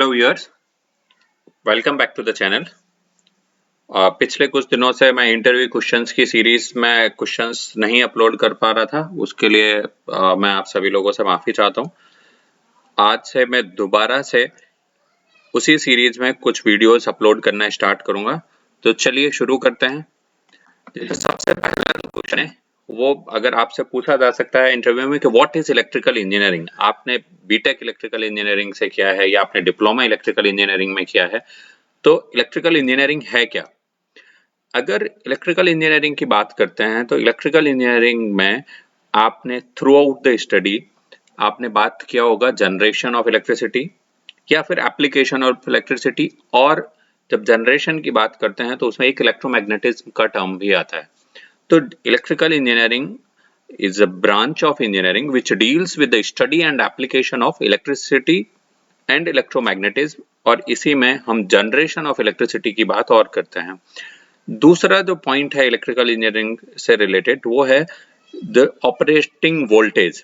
Hello viewers, welcome back to the channel. पिछले कुछ दिनों से मैं इंटरव्यू क्वेश्चंस की सीरीज में क्वेश्चंस नहीं अपलोड कर पा रहा था, उसके लिए मैं आप सभी लोगों से माफ़ी चाहता हूं। आज से मैं दोबारा से उसी सीरीज में कुछ वीडियोस अपलोड करना स्टार्ट करूंगा। तो चलिए शुरू करते हैं। तो सबसे पहला जो क्वेश्चन है वो अगर आपसे पूछा जा सकता है इंटरव्यू में कि व्हाट इज इलेक्ट्रिकल इंजीनियरिंग, आपने बीटेक इलेक्ट्रिकल इंजीनियरिंग से किया है या आपने डिप्लोमा इलेक्ट्रिकल इंजीनियरिंग में किया है, तो इलेक्ट्रिकल इंजीनियरिंग है क्या। अगर इलेक्ट्रिकल इंजीनियरिंग की बात करते हैं तो इलेक्ट्रिकल इंजीनियरिंग में आपने थ्रू आउट द स्टडी आपने बात किया होगा जनरेशन ऑफ इलेक्ट्रिसिटी या फिर एप्लीकेशन ऑफ इलेक्ट्रिसिटी, और जब जनरेशन की बात करते हैं तो उसमें एक इलेक्ट्रोमैग्नेटिज्म का टर्म भी आता है। तो electrical engineering is a branch of engineering which deals with the study and application of electricity and electromagnetism, और इसी में हम जनरेशन ऑफ इलेक्ट्रिसिटी की बात और करते हैं। दूसरा जो पॉइंट है इलेक्ट्रिकल इंजीनियरिंग से रिलेटेड वो है द ऑपरेटिंग वोल्टेज।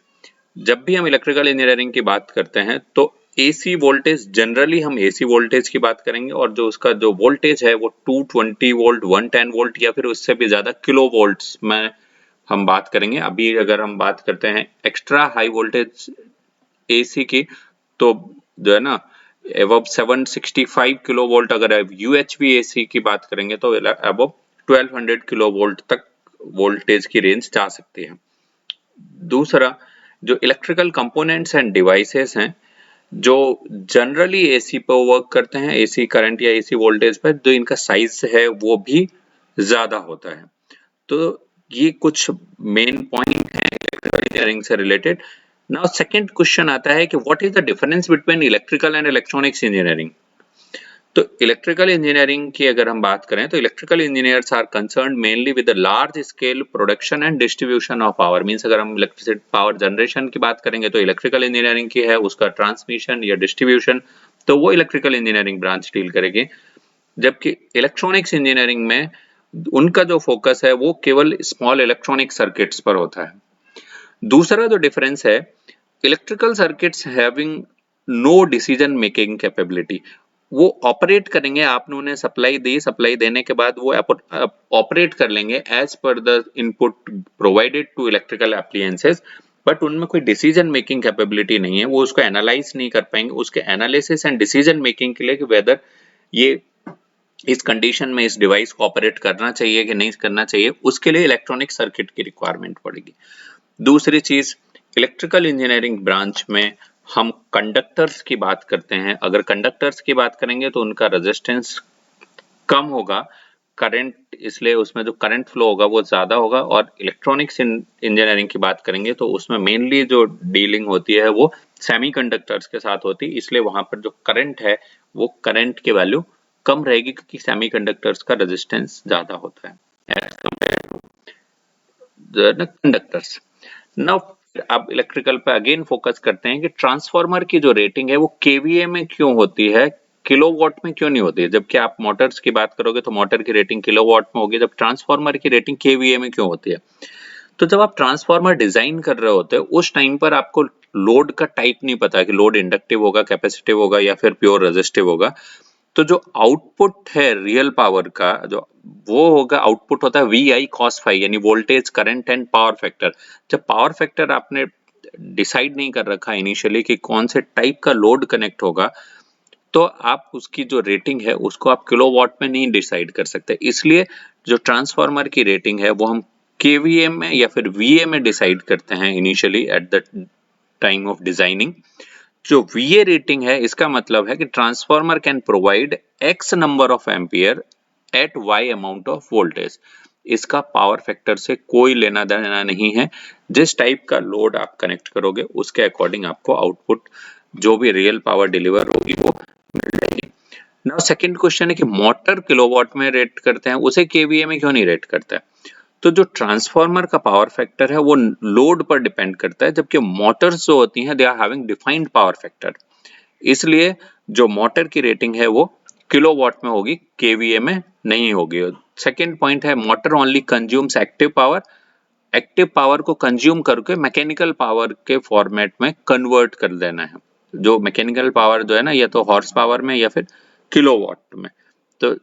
जब भी हम इलेक्ट्रिकल इंजीनियरिंग की बात करते हैं तो एसी वोल्टेज, जनरली हम एसी वोल्टेज की बात करेंगे, और जो उसका जो वोल्टेज है वो 220 वोल्ट, 110 वोल्ट या फिर उससे भी ज्यादा किलो वोल्ट्स में हम बात करेंगे। अभी अगर हम बात करते हैं एक्स्ट्रा हाई वोल्टेज एसी की, तो जो है ना एबव 765 किलो वोल्ट, अगर यूएचवी एसी की बात करेंगे तो एबव 1200 किलो वोल्ट तक वोल्टेज की रेंज जा सकती है। दूसरा, जो इलेक्ट्रिकल कंपोनेंट्स एंड डिवाइसेस हैं जो जनरली एसी पर वर्क करते हैं, एसी करंट या एसी वोल्टेज पर, जो इनका साइज है वो भी ज्यादा होता है। तो ये कुछ मेन पॉइंट है इलेक्ट्रिकल इंजीनियरिंग से रिलेटेड। नाउ सेकंड क्वेश्चन आता है कि what is the difference between electrical and electronics engineering. तो इलेक्ट्रिकल इंजीनियरिंग की अगर हम बात करें तो electrical engineers are concerned mainly with the large scale production and distribution of power. Means अगर हम इलेक्ट्रिसिटी पावर जनरेशन की बात करेंगे तो इलेक्ट्रिकल इंजीनियरिंग की है, उसका ट्रांसमिशन या डिस्ट्रीब्यूशन तो वो इलेक्ट्रिकल इंजीनियरिंग ब्रांच डील करेगी। जबकि इलेक्ट्रॉनिक्स इंजीनियरिंग में उनका जो फोकस है वो केवल स्मॉल इलेक्ट्रॉनिक सर्किट्स पर होता है। दूसरा जो डिफरेंस है, electrical circuits having no decision making capability. वो ऑपरेट करेंगे, आपने उन्हें सप्लाई दी, सप्लाई देने के बाद वो ऑपरेट कर लेंगे as per the input provided to electrical appliances, but उनमें कोई डिसीजन मेकिंग कैपेबिलिटी नहीं है। वो उसको एनालाइज नहीं कर पाएंगे, उसके एनालिसिस एंड डिसीजन मेकिंग के लिए कि वेदर ये इस कंडीशन में इस डिवाइस को ऑपरेट करना चाहिए कि नहीं करना चाहिए, उसके लिए इलेक्ट्रॉनिक सर्किट की रिक्वायरमेंट पड़ेगी। दूसरी चीज, इलेक्ट्रिकल इंजीनियरिंग ब्रांच में हम कंडक्टर्स की बात करते हैं। अगर कंडक्टर्स की बात करेंगे तो उनका रेजिस्टेंस कम होगा, करंट, इसलिए उसमें जो करंट फ्लो होगा वो ज्यादा होगा। और इलेक्ट्रॉनिक्स इंजीनियरिंग की बात करेंगे तो उसमें मेनली जो डीलिंग होती है वो सेमीकंडक्टर्स के साथ होती है, इसलिए वहां पर जो करंट है वो करंट की वैल्यू कम रहेगी क्योंकि सेमीकंडक्टर्स का रेजिस्टेंस ज्यादा होता है as compare to conductors. Now अब इलेक्ट्रिकल पे अगेन फोकस करते हैं कि ट्रांसफार्मर की जो रेटिंग है वो केवीए में क्यों होती है, किलोवाट में क्यों नहीं होती है। जबकि आप मोटर्स की बात करोगे तो मोटर की रेटिंग किलोवाट में होगी, जब ट्रांसफार्मर की रेटिंग केवीए में क्यों होती है। तो जब आप ट्रांसफार्मर डिजाइन कर रहे होते हैं उस टाइम पर आपको लोड का टाइप नहीं पता कि लोड इंडक्टिव होगा, कैपेसिटिव होगा या फिर प्योर रेजिस्टिव होगा। तो जो आउटपुट है रियल पावर का, जो वो होगा, आउटपुट होता है VI cos phi, यानी voltage, current and power factor. जब पावर फैक्टर आपने डिसाइड नहीं कर रखा इनिशियली कि कौन से टाइप का लोड कनेक्ट होगा, तो आप उसकी जो रेटिंग है उसको आप किलोवाट में नहीं डिसाइड कर सकते। इसलिए जो ट्रांसफार्मर की रेटिंग है वो हम केवीए में या फिर VA में डिसाइड करते हैं initially at the time of designing. जो VA रेटिंग है इसका मतलब है कि transformer can provide X number of ampere at Y amount of voltage. इसका पावर फैक्टर से कोई लेना देना नहीं है। जिस टाइप का लोड आप कनेक्ट करोगे उसके अकॉर्डिंग आपको आउटपुट जो भी रियल पावर डिलीवर होगी वो मिल जाएगी। नाउ सेकंड क्वेश्चन है कि मोटर किलोवाट में रेट करते हैं, उसे केवीए में क्यों नहीं रेट करता है। तो जो ट्रांसफार्मर का पावर फैक्टर है वो लोड पर डिपेंड करता है, जबकि मोटर्स जो होती हैं they are having defined power factor, इसलिए जो मोटर की रेटिंग है वो किलोवाट में होगी, केवीए में नहीं होगी। सेकेंड पॉइंट है motor only consumes active power. Active power को कंज्यूम करके मैकेनिकल पावर के फॉर्मेट में कन्वर्ट कर देना है। जो मैकेनिकल पावर जो है ना, या तो हॉर्स पावर में या फिर किलोवाट में। तो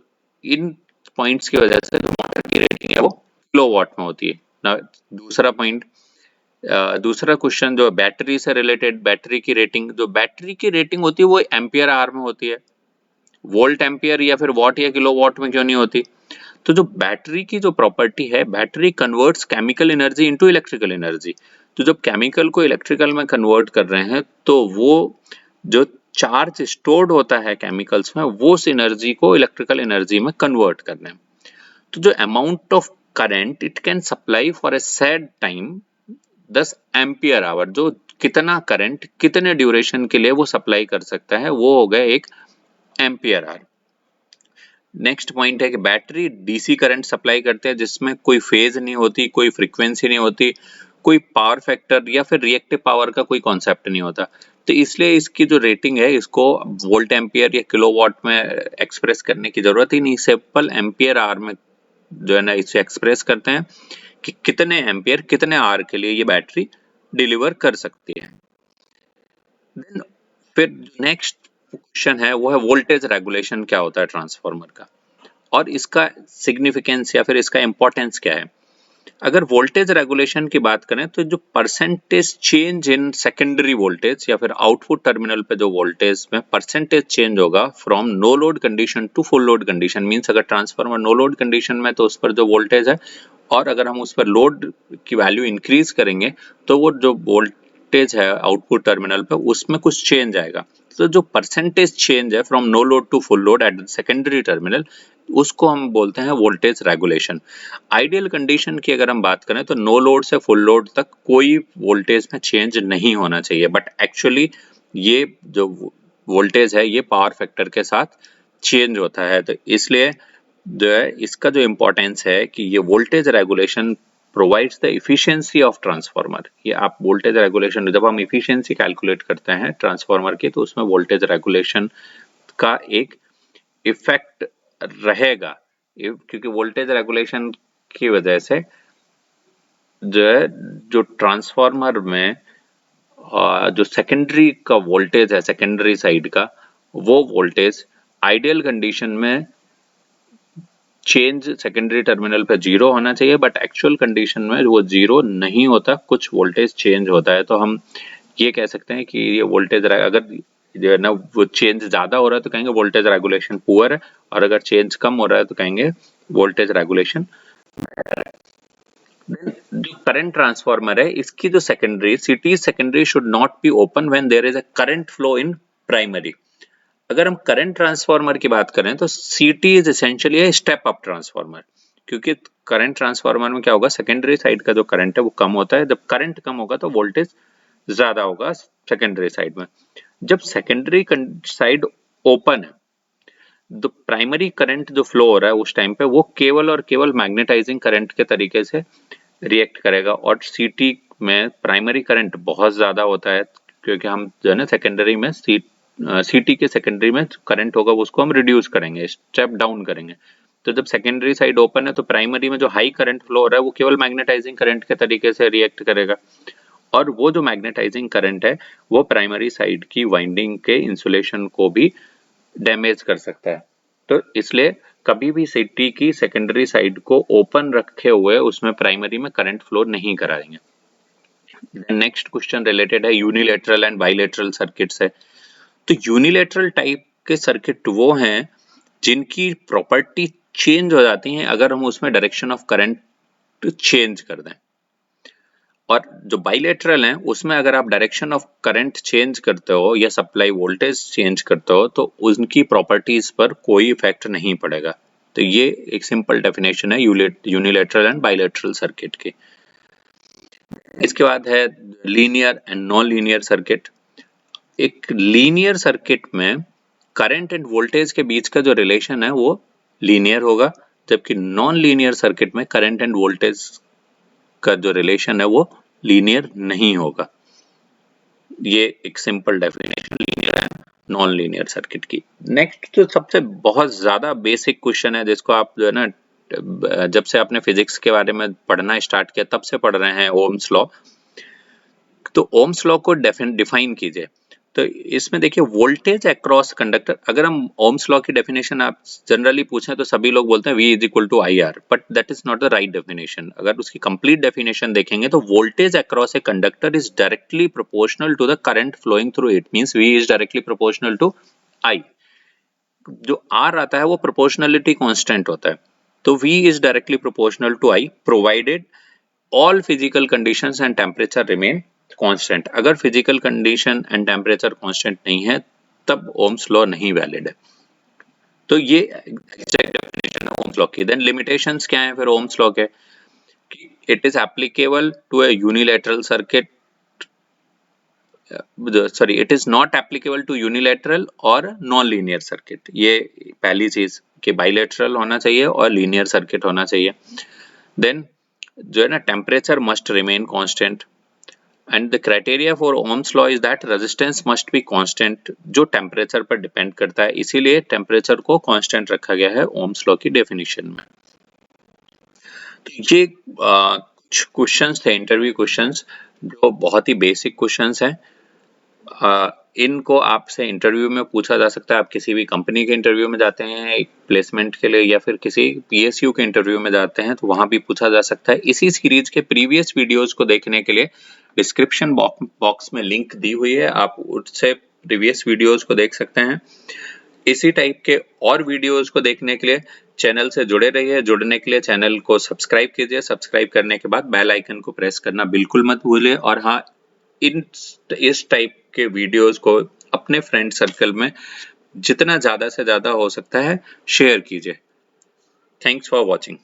इन पॉइंट्स की वजह से जो मोटर की रेटिंग है वो किलोवाट में होती है ना। दूसरा पॉइंट, दूसरा क्वेश्चन जो बैटरी से रिलेटेड, बैटरी की रेटिंग, जो बैटरी की रेटिंग होती है वो एम्पियर आवर में होती है, वोल्ट एम्पियर या फिर वॉट या किलोवाट में क्यों नहीं होती। तो जो बैटरी की जो प्रॉपर्टी है, battery converts chemical energy into electrical energy. तो जब केमिकल को इलेक्ट्रिकल में कन्वर्ट कर रहे हैं तो वो जो चार्ज स्टोर्ड होता है केमिकल्स में, वो उस एनर्जी को इलेक्ट्रिकल एनर्जी में कन्वर्ट कर रहे हैं। तो जो amount of current it can supply for a set time 10 ampere hour, जो कितना करंट कितने ड्यूरेशन के लिए वो सप्लाई कर सकता है, वो हो गया एक एम्पियर आवर। नेक्स्ट पॉइंट है कि बैटरी डीसी करंट सप्लाई करते हैं जिसमें कोई फेज नहीं होती, कोई फ्रीक्वेंसी नहीं होती, कोई पावर फैक्टर या फिर रिएक्टिव पावर का कोई कॉन्सेप्ट नहीं होता। तो इसलिए इसकी जो रेटिंग है इसको वोल्ट एम्पियर या किलोवाट में एक्सप्रेस करने की जरूरत ही नहीं, सिंपल एम्पियर आवर में जो है ना इसे एक्सप्रेस करते हैं कि कितने एम्पियर कितने आवर के लिए ये बैटरी डिलीवर कर सकती है। देन फिर नेक्स्ट क्वेश्चन है वो है वोल्टेज रेगुलेशन क्या होता है ट्रांसफार्मर का, और इसका सिग्निफिकेंस या फिर इसका इंपॉर्टेंस क्या है। अगर वोल्टेज रेगुलेशन की बात करें तो जो percentage change in secondary voltage या फिर आउटपुट टर्मिनल पे जो वोल्टेज में परसेंटेज चेंज होगा from no load condition to full load condition, means अगर ट्रांसफार्मर नो लोड कंडीशन में तो उस पर जो वोल्टेज है, और अगर हम उस पर लोड की वैल्यू इंक्रीज करेंगे तो वो जो वोल्टेज है आउटपुट टर्मिनल पे उसमें कुछ चेंज आएगा। तो जो परसेंटेज चेंज है from no load to full load at the secondary terminal, उसको हम बोलते हैं वोल्टेज रेगुलेशन। आइडियल कंडीशन की अगर हम बात करें तो नो लोड से फुल लोड तक कोई वोल्टेज में चेंज नहीं होना चाहिए, बट एक्चुअली ये जो वोल्टेज है ये पावर फैक्टर के साथ चेंज होता है। तो इसलिए जो है इसका जो इम्पोर्टेंस है कि ये voltage regulation provides the efficiency of transformer. ये आप वोल्टेज रेगुलेशन, जब हम इफिशियंसी कैलकुलेट करते हैं ट्रांसफार्मर की, तो उसमें वोल्टेज रेगुलेशन का एक इफेक्ट रहेगा, क्योंकि वोल्टेज रेगुलेशन की वजह से जो है जो ट्रांसफार्मर में जो सेकेंडरी का वोल्टेज है, सेकेंडरी साइड का, वो वोल्टेज आइडियल कंडीशन में चेंज सेकेंडरी टर्मिनल पे जीरो होना चाहिए, बट एक्चुअल कंडीशन में वो जीरो नहीं होता, कुछ वोल्टेज चेंज होता है। तो हम ये कह सकते हैं कि ये वोल्टेज अगर जो है ना वो चेंज ज्यादा हो रहा है तो कहेंगे वोल्टेज रेगुलेशन पुअर है, और अगर चेंज कम हो रहा है तो कहेंगे वोल्टेज रेगुलेशन। जो करंट ट्रांसफार्मर है इसकी जो secondary CT secondary should not be open when there is a current flow in primary. अगर हम करंट ट्रांसफार्मर की बात करें तो CT is essentially a step up transformer, क्योंकि करंट ट्रांसफार्मर में क्या होगा, सेकेंडरी साइड का जो करंट है वो कम होता है, जब करंट कम होगा तो वोल्टेज ज्यादा होगा सेकेंडरी साइड में। जब सेकेंडरी साइड ओपन है तो प्राइमरी करंट जो फ्लो हो रहा है उस टाइम पे वो केवल और केवल मैग्नेटाइजिंग करंट के तरीके से रिएक्ट करेगा, और सीटी में प्राइमरी करंट बहुत ज्यादा होता है, क्योंकि हम जो है ना सेकेंडरी में सीटी के सेकेंडरी में करंट होगा उसको हम रिड्यूस करेंगे, स्टेप डाउन करेंगे। तो जब सेकेंडरी साइड ओपन है तो प्राइमरी में जो हाई करंट फ्लो हो रहा है वो केवल मैग्नेटाइजिंग करंट के तरीके से रिएक्ट करेगा, और वो जो मैग्नेटाइजिंग करंट है वो प्राइमरी साइड की वाइंडिंग के इंसुलेशन को भी डैमेज कर सकता है। तो इसलिए कभी भी सीटी की सेकेंडरी साइड को ओपन रखे हुए उसमें प्राइमरी में करंट फ्लो नहीं कराएंगे। नेक्स्ट क्वेश्चन रिलेटेड है यूनिलेटरल एंड बाइलेटरल सर्किट से। तो यूनिलेटरल टाइप के सर्किट वो हैं जिनकी प्रॉपर्टी चेंज हो जाती हैं अगर हम उसमें डायरेक्शन ऑफ करंट चेंज कर दें, और जो बाइलेटरल हैं उसमें अगर आप डायरेक्शन ऑफ करंट चेंज करते हो या सप्लाई वोल्टेज चेंज करते हो तो उनकी प्रॉपर्टीज पर कोई इफेक्ट नहीं पड़ेगा। तो ये एक सिंपल डेफिनेशन है यूनिलेटरल एंड बाइलेटरल सर्किट की। इसके बाद है linear and non linear circuit. एक लीनियर सर्किट में करंट एंड वोल्टेज के बीच का जो रिलेशन है वो लीनियर होगा, जबकि नॉन लीनियर सर्किट में करंट एंड वोल्टेज का जो रिलेशन है वो लीनियर नहीं होगा। ये एक simple definition linear and non linear circuit की। नेक्स्ट जो सबसे बहुत ज्यादा बेसिक क्वेश्चन है जिसको आप जो है ना जब से आपने फिजिक्स के बारे में पढ़ना स्टार्ट किया तब से पढ़ रहे हैं, ओम्स लॉ। तो ओम्स लॉ को डिफाइन कीजिए। तो इसमें देखिए वोल्टेज अक्रॉस कंडक्टर, अगर हम ओम्स लॉ की डेफिनेशन आप जनरली पूछें तो सभी लोग बोलते हैं V is equal to I R, but that is not the right definition. अगर उसकी कंप्लीट डेफिनेशन देखेंगे तो voltage across a conductor is directly proportional to the current flowing through it, means V is directly proportional to I। जो R आता है वो proportionality constant होता है, तो V is directly proportional to I provided all physical conditions and temperature remain constant। अगर physical condition and temperature constant नहीं है तब ओम्स लॉ नहीं वैलिड है। तो ये एग्जैक्ट डेफिनेशन है ओम्स लॉ की। देन लिमिटेशंस क्या है फिर ओम्स लॉ के? It is applicable to a unilateral circuit, sorry it is not applicable to unilateral और नॉन लीनियर सर्किट। ये पहली चीज कि बाइलैटरल होना चाहिए और लीनियर सर्किट होना चाहिए। देन जो है ना, temperature must remain constant and the criteria for Ohm's law is that resistance must be constant, जो टेम्परेचर पर डिपेंड करता है, इसीलिए टेम्परेचर को कांस्टेंट रखा गया है ओम्स लॉ की डेफिनेशन में। तो ये कुछ क्वेश्चंस थे, इंटरव्यू क्वेश्चंस, जो बहुत ही बेसिक क्वेश्चंस हैं। इनको आपसे इंटरव्यू में पूछा जा सकता है। आप किसी भी कंपनी के इंटरव्यू में जाते हैं एक प्लेसमेंट के लिए, या फिर किसी PSU के इंटरव्यू में जाते हैं तो वहां भी पूछा जा सकता है। इसी सीरीज के प्रीवियस वीडियोस को देखने के लिए डिस्क्रिप्शन बॉक्स में लिंक दी हुई है, आप उससे प्रीवियस वीडियोस को देख सकते हैं। इसी टाइप के और वीडियोस को देखने के लिए चैनल से जुड़े रहिए। जुड़ने के लिए चैनल को सब्सक्राइब कीजिए। सब्सक्राइब करने के बाद बेल आइकन को प्रेस करना बिल्कुल मत भूलिए। और हाँ, इस टाइप के वीडियोस को अपने फ्रेंड सर्कल में जितना ज्यादा से ज्यादा हो सकता है शेयर कीजिए। Thanks for watching.